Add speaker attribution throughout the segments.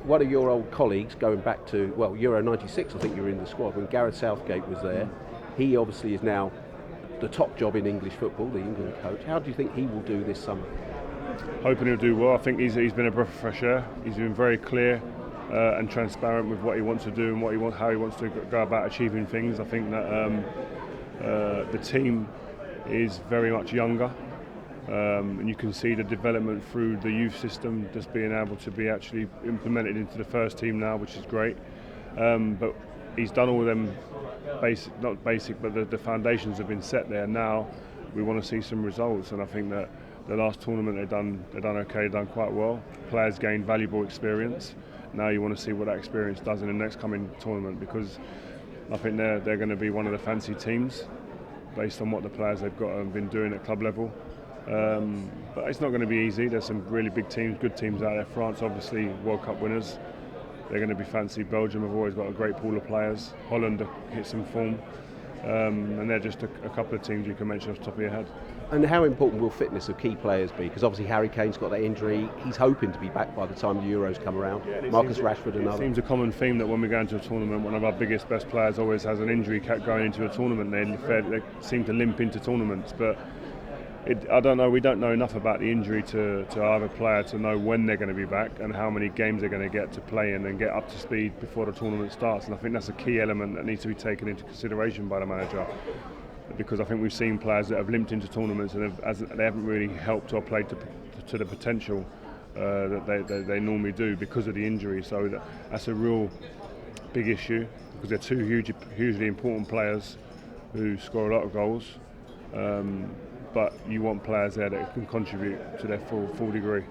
Speaker 1: one of your old colleagues, going back to, well, Euro 96, I think you were in the squad, when Gareth Southgate was there. He obviously is now the top job in English football, the England coach. How do you think he will do this summer?
Speaker 2: Hoping he'll do well. I think he's been a breath of fresh air. He's been very clear and transparent with what he wants to do and how he wants to go about achieving things. I think that the team is very much younger. And you can see the development through the youth system just being able to be actually implemented into the first team now, which is great. But he's done all of them but the foundations have been set there. Now we want to see some results, and I think that the last tournament they've done okay, done quite well. Players gained valuable experience. Now you want to see what that experience does in the next coming tournament, because I think they're going to be one of the fancy teams based on what the players they've got have been doing at club level. But it's not going to be easy. There's some really big teams, good teams out there. France, obviously, World Cup winners. They're going to be fancy. Belgium have always got a great pool of players. Holland hit some form. And they're just a couple of teams you can mention off the top of your head.
Speaker 1: And how important will fitness of key players be? Because obviously Harry Kane's got that injury. He's hoping to be back by the time the Euros come around. Marcus Rashford, another.
Speaker 2: It seems a common theme that when we go into a tournament, one of our biggest, best players always has an injury going into a tournament. They seem to limp into tournaments. But I don't know. We don't know enough about the injury to either player to know when they're going to be back and how many games they're going to get to play in and get up to speed before the tournament starts. And I think that's a key element that needs to be taken into consideration by the manager, because I think we've seen players that have limped into tournaments and they haven't really helped or played to the potential that they normally do because of the injury. So that's a real big issue, because they're two hugely important players who score a lot of goals. But you want players there that can contribute to their full degree.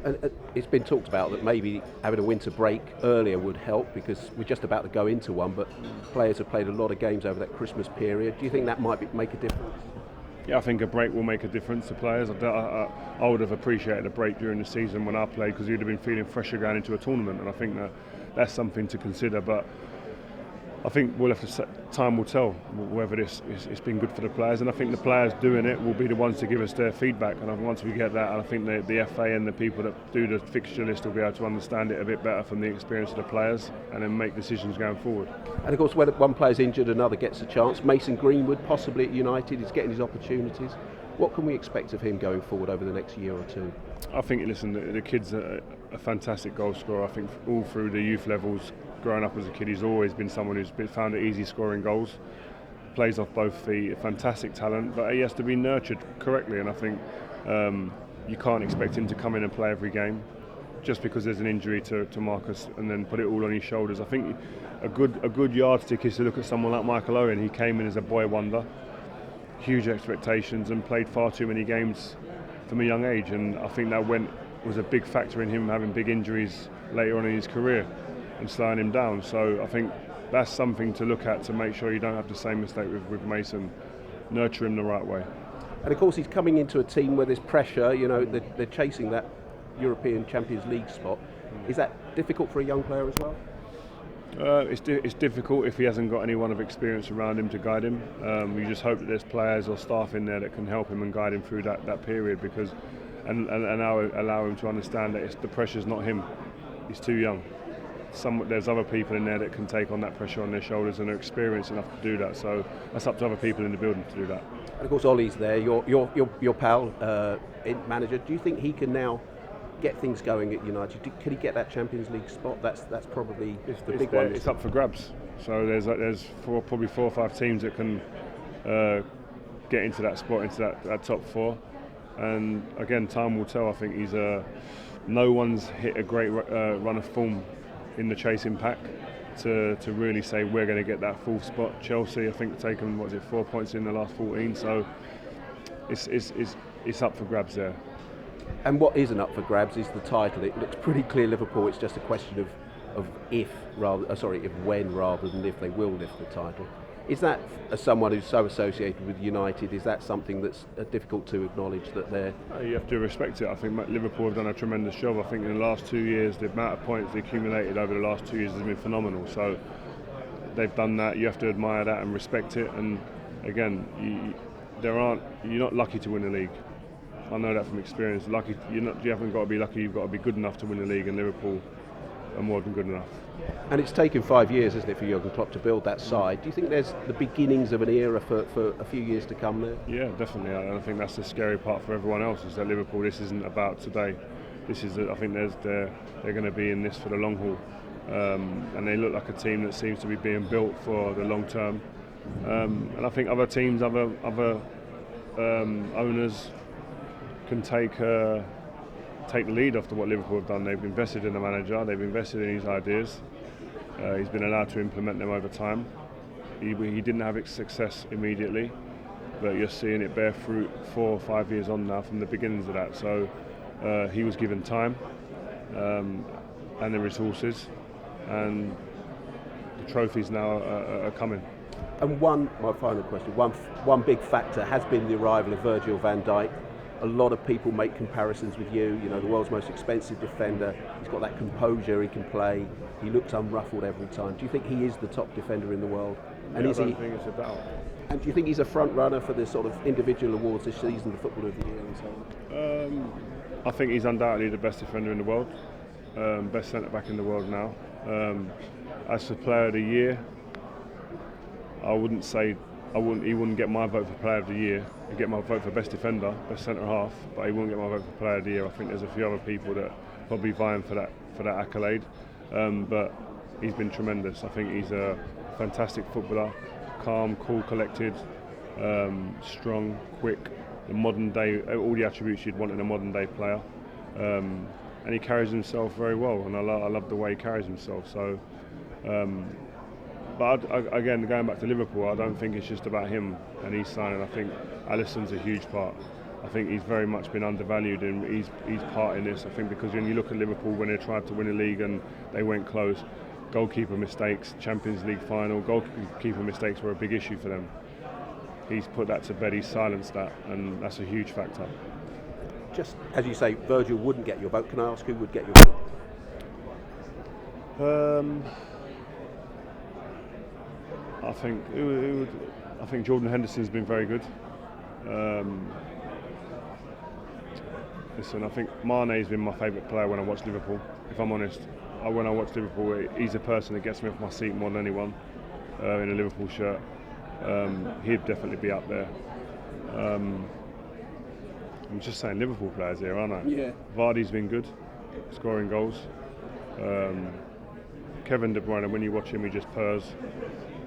Speaker 1: And it's been talked about that maybe having a winter break earlier would help, because we're just about to go into one, but players have played a lot of games over that Christmas period. Do you think that might make a difference?
Speaker 2: Yeah, I think a break will make a difference to players. I would have appreciated a break during the season when I played, because you'd have been feeling fresher going into a tournament, and I think that's something to consider. But I think time will tell whether it's been good for the players, and I think the players doing it will be the ones to give us their feedback. And once we get that, I think the FA and the people that do the fixture list will be able to understand it a bit better from the experience of the players, and then make decisions going forward.
Speaker 1: And of course, when one player's injured, another gets a chance. Mason Greenwood, possibly at United, is getting his opportunities. What can we expect of him going forward over the next year or two?
Speaker 2: I think, the kid's a fantastic goal scorer. I think all through the youth levels, growing up as a kid, he's always been someone who's found it easy scoring goals. Plays off both feet, a fantastic talent, but he has to be nurtured correctly. And I think you can't expect him to come in and play every game just because there's an injury to Marcus and then put it all on his shoulders. I think a good yardstick is to look at someone like Michael Owen. He came in as a boy wonder, huge expectations, and played far too many games from a young age, and I think that was a big factor in him having big injuries later on in his career and slowing him down. So I think that's something to look at to make sure you don't have the same mistake with Mason. Nurture him the right way.
Speaker 1: And of course he's coming into a team where there's pressure, they're chasing that European Champions League spot. Is that difficult for a young player as well?
Speaker 2: It's difficult if he hasn't got anyone of experience around him to guide him. You just hope that there's players or staff in there that can help him and guide him through that period, because and allow him to understand that the pressure's not him. He's too young. There's other people in there that can take on that pressure on their shoulders and are experienced enough to do that. So that's up to other people in the building to do that.
Speaker 1: And of course, Ollie's there, your pal, manager. Do you think he can now get things going at United? Can he get that Champions League spot? That's probably the big one.
Speaker 2: It's up for grabs. So there's probably 4 or 5 teams that can get into that spot, into that top 4. And again, time will tell. I think no one's hit a great run of form in the chasing pack to really say we're going to get that 4th spot. Chelsea, I think, taken 4 points in the last 14. So it's up for grabs there.
Speaker 1: And what isn't up for grabs is the title. It looks pretty clear Liverpool. It's just a question of when rather than if they will lift the title. Is that, as someone who's so associated with United, is that something that's difficult to acknowledge that they're...
Speaker 2: You have to respect it. I think Liverpool have done a tremendous job. I think in the last 2 years, the amount of points they accumulated over the last 2 years has been phenomenal. So they've done that. You have to admire that and respect it. And again, you're not lucky to win the league. I know that from experience. You haven't got to be lucky. You've got to be good enough to win the league. And Liverpool are more than good enough.
Speaker 1: And it's taken 5 years, isn't it, for Jurgen Klopp to build that side? Do you think there's the beginnings of an era for a few years to come there?
Speaker 2: Yeah, definitely. I think that's the scary part for everyone else, is that Liverpool, this isn't about today. I think they're going to be in this for the long haul. And they look like a team that seems to be being built for the long term. And I think other teams, other owners can take the lead after what Liverpool have done. They've invested in the manager, they've invested in his ideas. He's been allowed to implement them over time. He didn't have success immediately, but you're seeing it bear fruit 4 or 5 years on now from the beginnings of that. So he was given time and the resources, and the trophies now are coming.
Speaker 1: And my final question, one big factor has been the arrival of Virgil van Dijk. A lot of people make comparisons with you, the world's most expensive defender. He's got that composure, he can play, he looks unruffled every time. Do you think he is the top defender in the world? And
Speaker 2: I don't think it's a doubt.
Speaker 1: And do you think he's a front runner for the sort of individual awards this season, the Footballer of the Year and so on?
Speaker 2: I think he's undoubtedly the best defender in the world, best centre-back in the world now. As for Player of the Year, he wouldn't get my vote for Player of the Year. He'd get my vote for Best Defender, Best Centre Half, but he wouldn't get my vote for Player of the Year. I think there's a few other people that probably vying for that accolade, but he's been tremendous. I think he's a fantastic footballer, calm, cool, collected, strong, quick, the modern day, all the attributes you'd want in a modern day player, and he carries himself very well, and I love the way he carries himself. So. But again, going back to Liverpool, I don't think it's just about him and he's signing. I think Alisson's a huge part. I think he's very much been undervalued, and he's part in this. I think because when you look at Liverpool, when they tried to win a league and they went close, goalkeeper mistakes, Champions League final, goalkeeper mistakes were a big issue for them. He's put that to bed, he's silenced that, and that's a huge factor.
Speaker 1: Just as you say, Virgil wouldn't get your vote. Can I ask who would get your vote?
Speaker 2: I think Jordan Henderson's been very good. Listen, I think Mane's been my favourite player when I watch Liverpool. If I'm honest, when I watch Liverpool, he's a person that gets me off my seat more than anyone in a Liverpool shirt. He'd definitely be up there. I'm just saying Liverpool players here, aren't I?
Speaker 1: Yeah.
Speaker 2: Vardy's been good, scoring goals. Kevin De Bruyne, when you watch him, he just purrs.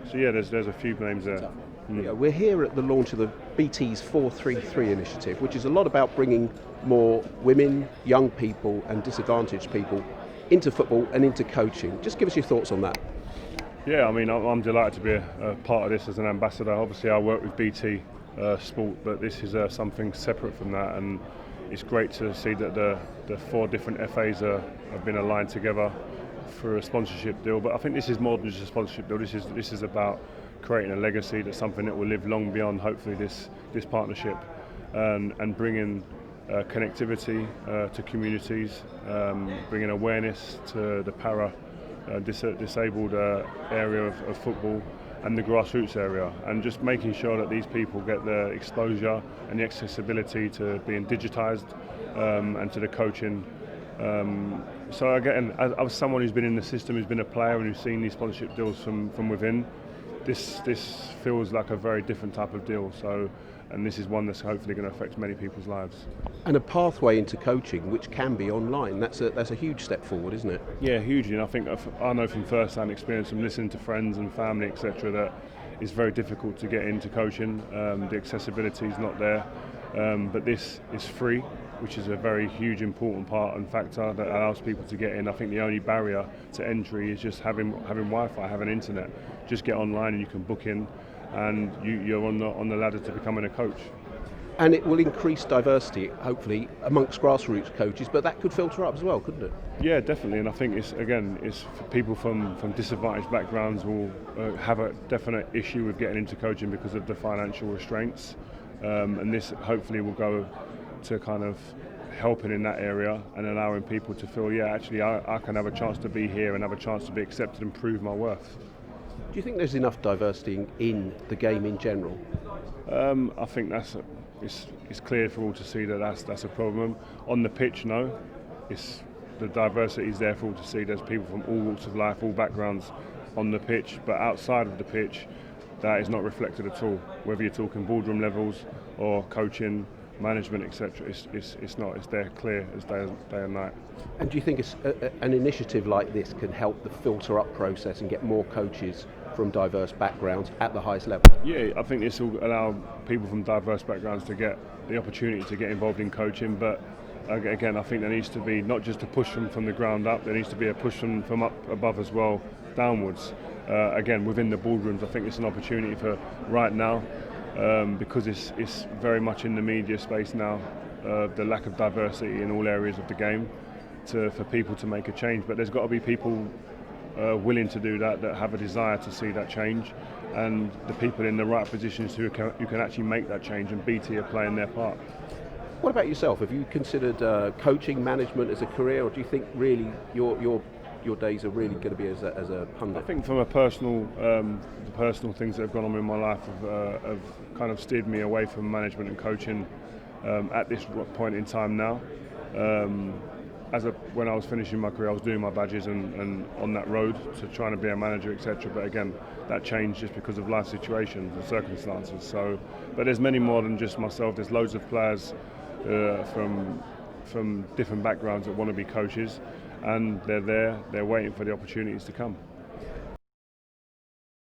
Speaker 2: So yeah, there's a few names there.
Speaker 1: Yeah, we're here at the launch of the BT's 433 initiative, which is a lot about bringing more women, young people and disadvantaged people into football and into coaching. Just give us your thoughts on that.
Speaker 2: Yeah, I mean, I'm delighted to be a part of this as an ambassador. Obviously, I work with BT Sport, but this is something separate from that, and it's great to see that the 4 different FAs have been aligned together for a sponsorship deal. But I think this is more than just a sponsorship deal. This is about creating a legacy, that's something that will live long beyond hopefully this partnership, and bringing connectivity to communities, bringing awareness to the disabled area of football and the grassroots area, and just making sure that these people get the exposure and the accessibility to being digitised and to the coaching. So again, as someone who's been in the system, who's been a player and who's seen these sponsorship deals from within, this feels like a very different type of deal. So, and this is one that's hopefully going to affect many people's lives.
Speaker 1: And a pathway into coaching, which can be online. That's a huge step forward, isn't it?
Speaker 2: Yeah, hugely. And I think I know from first-hand experience, from listening to friends and family, etc., that it's very difficult to get into coaching. The accessibility is not there, but this is free, which is a very huge, important part and factor that allows people to get in. I think the only barrier to entry is just having Wi-Fi, having internet. Just get online and you can book in, and you're on the ladder to becoming a coach.
Speaker 1: And it will increase diversity, hopefully, amongst grassroots coaches, but that could filter up as well, couldn't it?
Speaker 2: Yeah, definitely. And I think it's for people from disadvantaged backgrounds will have a definite issue with getting into coaching because of the financial restraints, and this hopefully will go to kind of helping in that area and allowing people to feel, yeah, actually I can have a chance to be here and have a chance to be accepted and prove my worth.
Speaker 1: Do you think there's enough diversity in the game in general?
Speaker 2: I think it's clear for all to see that that's a problem. On the pitch, no. the diversity is there for all to see. There's people from all walks of life, all backgrounds on the pitch, but outside of the pitch, that is not reflected at all. Whether you're talking boardroom levels or coaching, management, etc., it's not. It's there clear as day and night.
Speaker 1: And do you think an initiative like this can help the filter up process and get more coaches from diverse backgrounds at the highest level?
Speaker 2: Yeah, I think this will allow people from diverse backgrounds to get the opportunity to get involved in coaching, but again, I think there needs to be not just a push from the ground up, there needs to be a push from up above as well, downwards. Again, within the boardrooms, I think it's an opportunity for right now, because it's very much in the media space now, the lack of diversity in all areas of the game, for people to make a change. But there's got to be people willing to do that have a desire to see that change, and the people in the right positions who can actually make that change, and BT are playing their part.
Speaker 1: What about yourself? Have you considered coaching, management as a career, or do you think really your days are really going to be as a pundit?
Speaker 2: I think from a personal, the personal things that have gone on in my life have kind of steered me away from management and coaching at this point in time now. When I was finishing my career, I was doing my badges and on that road to trying to be a manager, etc. But again, that changed just because of life situations and circumstances. So, but there's many more than just myself. There's loads of players from different backgrounds that want to be coaches, and they're waiting for the opportunities to come.